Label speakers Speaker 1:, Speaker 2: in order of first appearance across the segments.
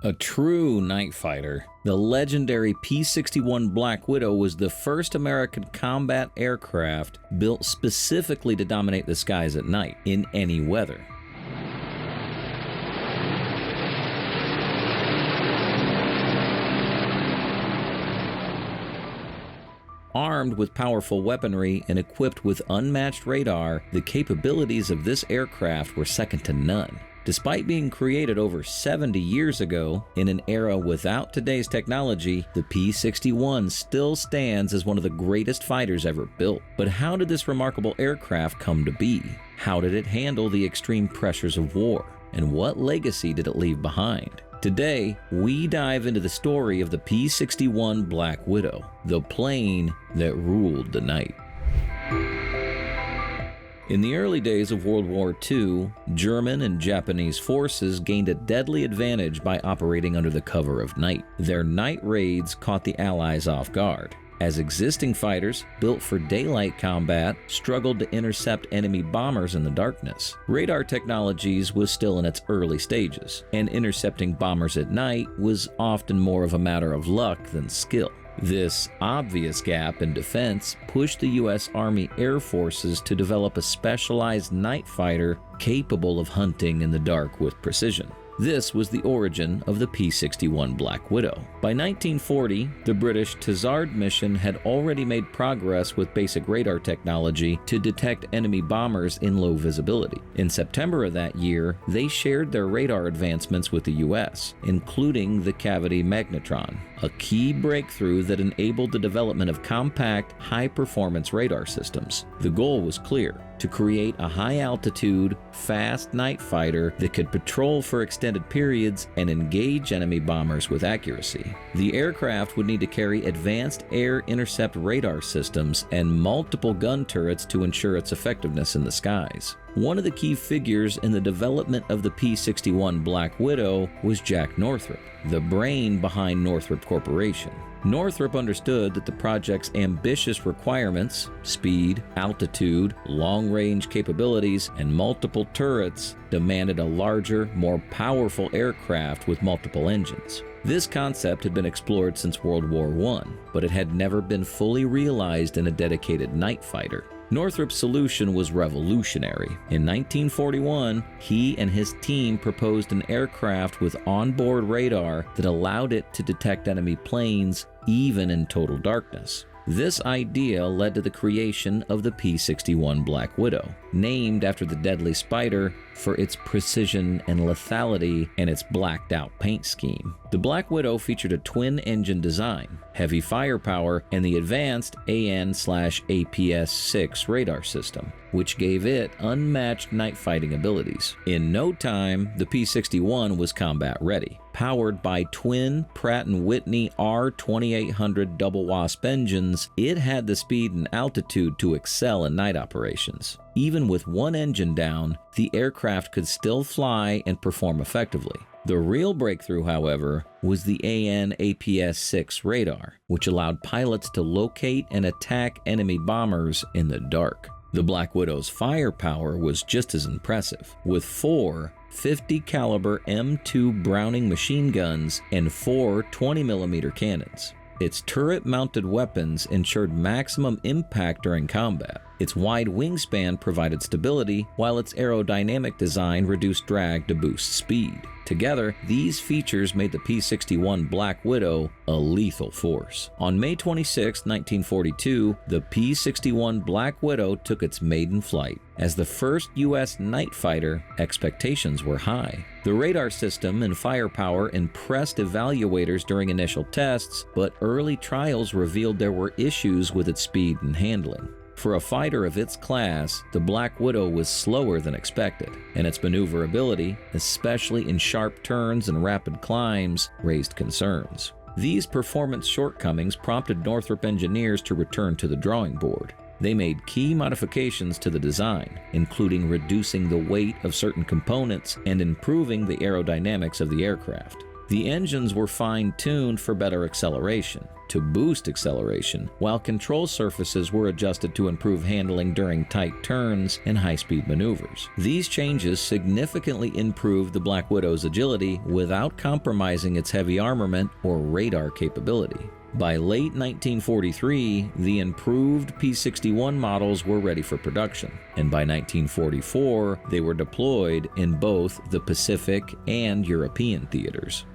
Speaker 1: A true night fighter, the legendary P-61 Black Widow was the first American combat aircraft built specifically to dominate the skies at night, in any weather. Armed with powerful weaponry and equipped with unmatched radar, the capabilities of this aircraft were second to none. Despite being created over 70 years ago, in an era without today's technology, the P-61 still stands as one of the greatest fighters ever built. But how did this remarkable aircraft come to be? How did it handle the extreme pressures of war? And what legacy did it leave behind? Today, we dive into the story of the P-61 Black Widow, the plane that ruled the night. In the early days of World War II, German and Japanese forces gained a deadly advantage by operating under the cover of night. Their night raids caught the Allies off guard, as existing fighters, built for daylight combat, struggled to intercept enemy bombers in the darkness. Radar technologies was still in its early stages, and intercepting bombers at night was often more of a matter of luck than skill. This obvious gap in defense pushed the U.S. Army Air Forces to develop a specialized night fighter capable of hunting in the dark with precision. This was the origin of the P-61 Black Widow. By 1940, the British Tizard mission had already made progress with basic radar technology to detect enemy bombers in low visibility. In September of that year, they shared their radar advancements with the U.S., including the cavity magnetron, a key breakthrough that enabled the development of compact, high-performance radar systems. The goal was clear: to create a high-altitude, fast night fighter that could patrol for extended periods and engage enemy bombers with accuracy. The aircraft would need to carry advanced air intercept radar systems and multiple gun turrets to ensure its effectiveness in the skies. One of the key figures in the development of the P-61 Black Widow was Jack Northrop, the brain behind Northrop Corporation. Northrop understood that the project's ambitious requirements, speed, altitude, long-range capabilities, and multiple turrets demanded a larger, more powerful aircraft with multiple engines. This concept had been explored since World War I, but it had never been fully realized in a dedicated night fighter. Northrop's solution was revolutionary. In 1941, he and his team proposed an aircraft with onboard radar that allowed it to detect enemy planes even in total darkness. This idea led to the creation of the P-61 Black Widow, named after the deadly Spider for its precision and lethality and its blacked-out paint scheme. The Black Widow featured a twin-engine design, heavy firepower, and the advanced AN/APS-6 radar system, which gave it unmatched night-fighting abilities. In no time, the P-61 was combat-ready. Powered by twin Pratt & Whitney R2800 double wasp engines, it had the speed and altitude to excel in night operations. Even with one engine down, the aircraft could still fly and perform effectively. The real breakthrough, however, was the AN/APS-6 radar, which allowed pilots to locate and attack enemy bombers in the dark. The Black Widow's firepower was just as impressive, with 4 50 caliber M2 Browning machine guns and 4 20mm cannons. Its turret-mounted weapons ensured maximum impact during combat. Its wide wingspan provided stability, while its aerodynamic design reduced drag to boost speed. Together, these features made the P-61 Black Widow a lethal force. On May 26, 1942, the P-61 Black Widow took its maiden flight. As the first U.S. night fighter, expectations were high. The radar system and firepower impressed evaluators during initial tests, but early trials revealed there were issues with its speed and handling. For a fighter of its class, the Black Widow was slower than expected, and its maneuverability, especially in sharp turns and rapid climbs, raised concerns. These performance shortcomings prompted Northrop engineers to return to the drawing board. They made key modifications to the design, including reducing the weight of certain components and improving the aerodynamics of the aircraft. The engines were fine-tuned for better acceleration, to boost acceleration, while control surfaces were adjusted to improve handling during tight turns and high-speed maneuvers. These changes significantly improved the Black Widow's agility without compromising its heavy armament or radar capability. By late 1943, the improved P-61 models were ready for production, and by 1944, they were deployed in both the Pacific and European theaters.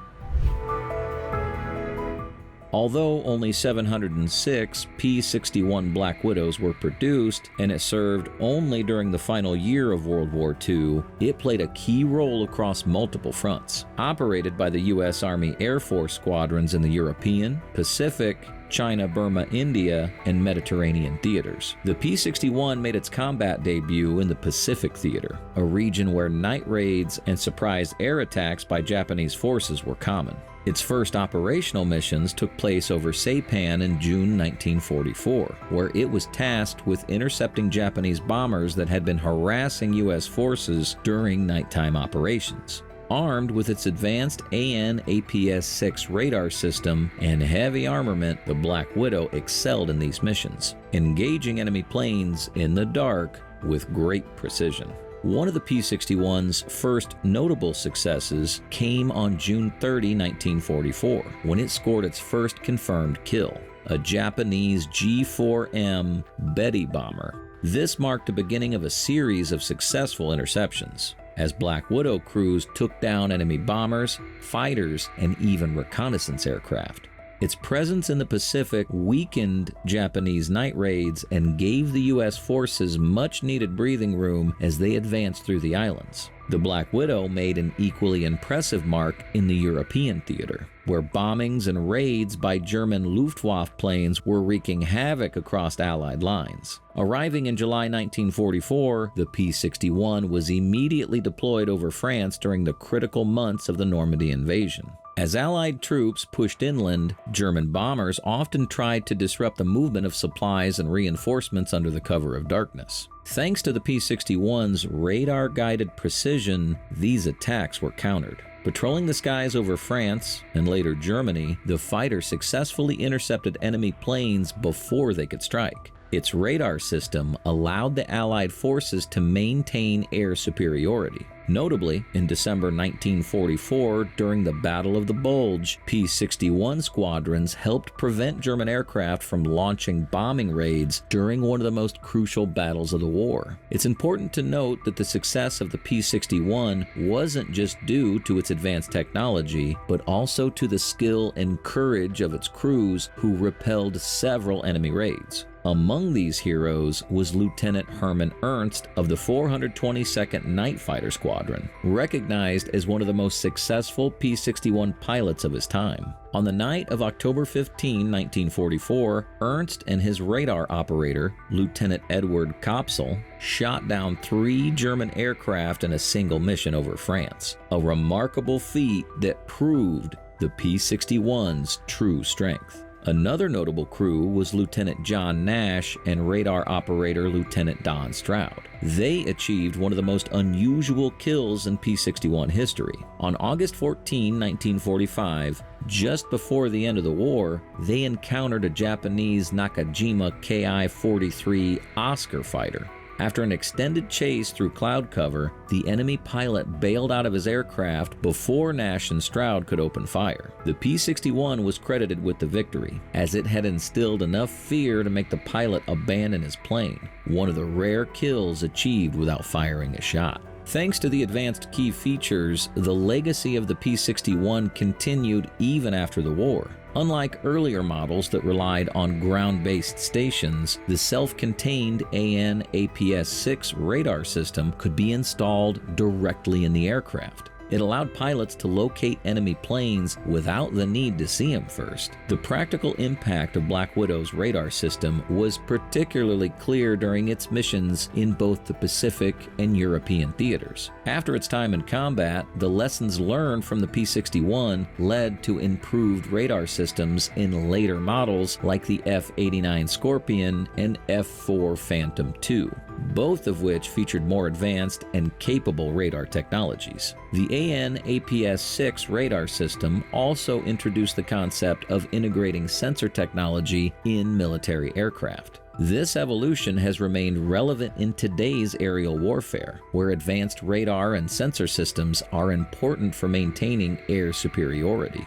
Speaker 1: Although only 706 P-61 Black Widows were produced, and it served only during the final year of World War II, it played a key role across multiple fronts, operated by the U.S. Army Air Force squadrons in the European, Pacific, China, Burma, India, and Mediterranean theaters. The P-61 made its combat debut in the Pacific Theater, a region where night raids and surprise air attacks by Japanese forces were common. Its first operational missions took place over Saipan in June 1944, where it was tasked with intercepting Japanese bombers that had been harassing U.S. forces during nighttime operations. Armed with its advanced AN/APS-6 radar system and heavy armament, the Black Widow excelled in these missions, engaging enemy planes in the dark with great precision. One of the P-61's first notable successes came on June 30, 1944, when it scored its first confirmed kill, a Japanese G-4M Betty bomber. This marked the beginning of a series of successful interceptions, as Black Widow crews took down enemy bombers, fighters, and even reconnaissance aircraft. Its presence in the Pacific weakened Japanese night raids and gave the U.S. forces much-needed breathing room as they advanced through the islands. The Black Widow made an equally impressive mark in the European theater, where bombings and raids by German Luftwaffe planes were wreaking havoc across Allied lines. Arriving in July 1944, the P-61 was immediately deployed over France during the critical months of the Normandy invasion. As Allied troops pushed inland, German bombers often tried to disrupt the movement of supplies and reinforcements under the cover of darkness. Thanks to the P-61's radar-guided precision, these attacks were countered. Patrolling the skies over France and later Germany, the fighter successfully intercepted enemy planes before they could strike. Its radar system allowed the Allied forces to maintain air superiority. Notably, in December 1944, during the Battle of the Bulge, P-61 squadrons helped prevent German aircraft from launching bombing raids during one of the most crucial battles of the war. It's important to note that the success of the P-61 wasn't just due to its advanced technology, but also to the skill and courage of its crews who repelled several enemy raids. Among these heroes was Lieutenant Hermann Ernst of the 422nd Night Fighter Squadron, recognized as one of the most successful P-61 pilots of his time. On the night of October 15, 1944, Ernst and his radar operator, Lieutenant Edward Kopsel, shot down 3 German aircraft in a single mission over France, a remarkable feat that proved the P-61's true strength. Another notable crew was Lieutenant John Nash and radar operator Lieutenant Don Stroud. They achieved one of the most unusual kills in P-61 history. On August 14, 1945, just before the end of the war, they encountered a Japanese Nakajima Ki-43 Oscar fighter. After an extended chase through cloud cover, the enemy pilot bailed out of his aircraft before Nash and Stroud could open fire. The P-61 was credited with the victory, as it had instilled enough fear to make the pilot abandon his plane, one of the rare kills achieved without firing a shot. Thanks to the advanced key features, the legacy of the P-61 continued even after the war. Unlike earlier models that relied on ground-based stations, the self-contained AN/APS-6 radar system could be installed directly in the aircraft. It allowed pilots to locate enemy planes without the need to see them first. The practical impact of Black Widow's radar system was particularly clear during its missions in both the Pacific and European theaters. After its time in combat, the lessons learned from the P-61 led to improved radar systems in later models like the F-89 Scorpion and F-4 Phantom II. both of which featured more advanced and capable radar technologies. The AN/APS-6 radar system also introduced the concept of integrating sensor technology in military aircraft. This evolution has remained relevant in today's aerial warfare, where advanced radar and sensor systems are important for maintaining air superiority.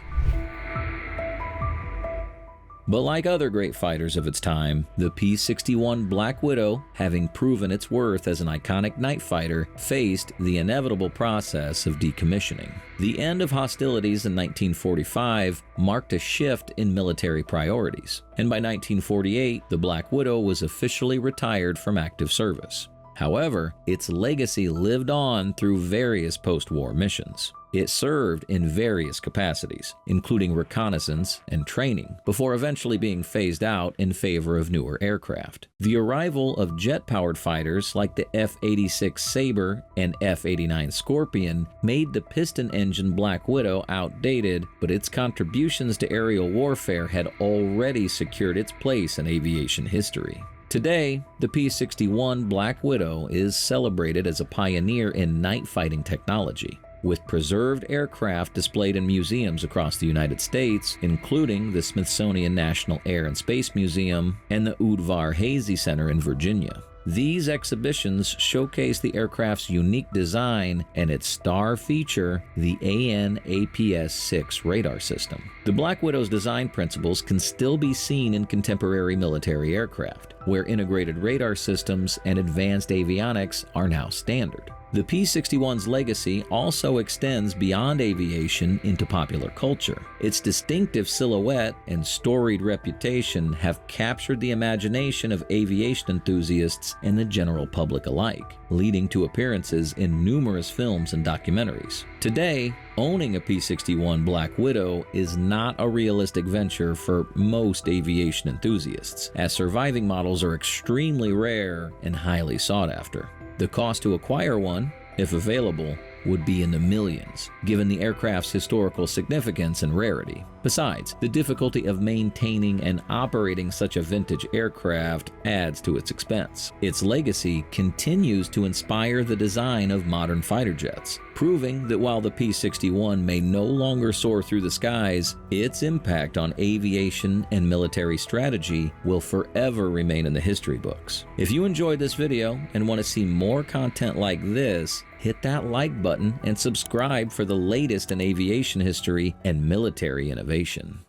Speaker 1: But like other great fighters of its time, the P-61 Black Widow, having proven its worth as an iconic night fighter, faced the inevitable process of decommissioning. The end of hostilities in 1945 marked a shift in military priorities, and by 1948, the Black Widow was officially retired from active service. However, its legacy lived on through various post-war missions. It served in various capacities, including reconnaissance and training, before eventually being phased out in favor of newer aircraft. The arrival of jet-powered fighters like the F-86 Sabre and F-89 Scorpion made the piston-engine Black Widow outdated, but its contributions to aerial warfare had already secured its place in aviation history. Today, the P-61 Black Widow is celebrated as a pioneer in night fighting technology, with preserved aircraft displayed in museums across the United States, including the Smithsonian National Air and Space Museum and the Udvar-Hazy Center in Virginia. These exhibitions showcase the aircraft's unique design and its star feature, the AN/APS-6 radar system. The Black Widow's design principles can still be seen in contemporary military aircraft, where integrated radar systems and advanced avionics are now standard. The P-61's legacy also extends beyond aviation into popular culture. Its distinctive silhouette and storied reputation have captured the imagination of aviation enthusiasts and the general public alike, leading to appearances in numerous films and documentaries. Today, owning a P-61 Black Widow is not a realistic venture for most aviation enthusiasts, as surviving models are extremely rare and highly sought after. The cost to acquire one, if available, would be in the millions, given the aircraft's historical significance and rarity. Besides, the difficulty of maintaining and operating such a vintage aircraft adds to its expense. Its legacy continues to inspire the design of modern fighter jets, proving that while the P-61 may no longer soar through the skies, its impact on aviation and military strategy will forever remain in the history books. If you enjoyed this video and want to see more content like this, hit that like button and subscribe for the latest in aviation history and military innovation.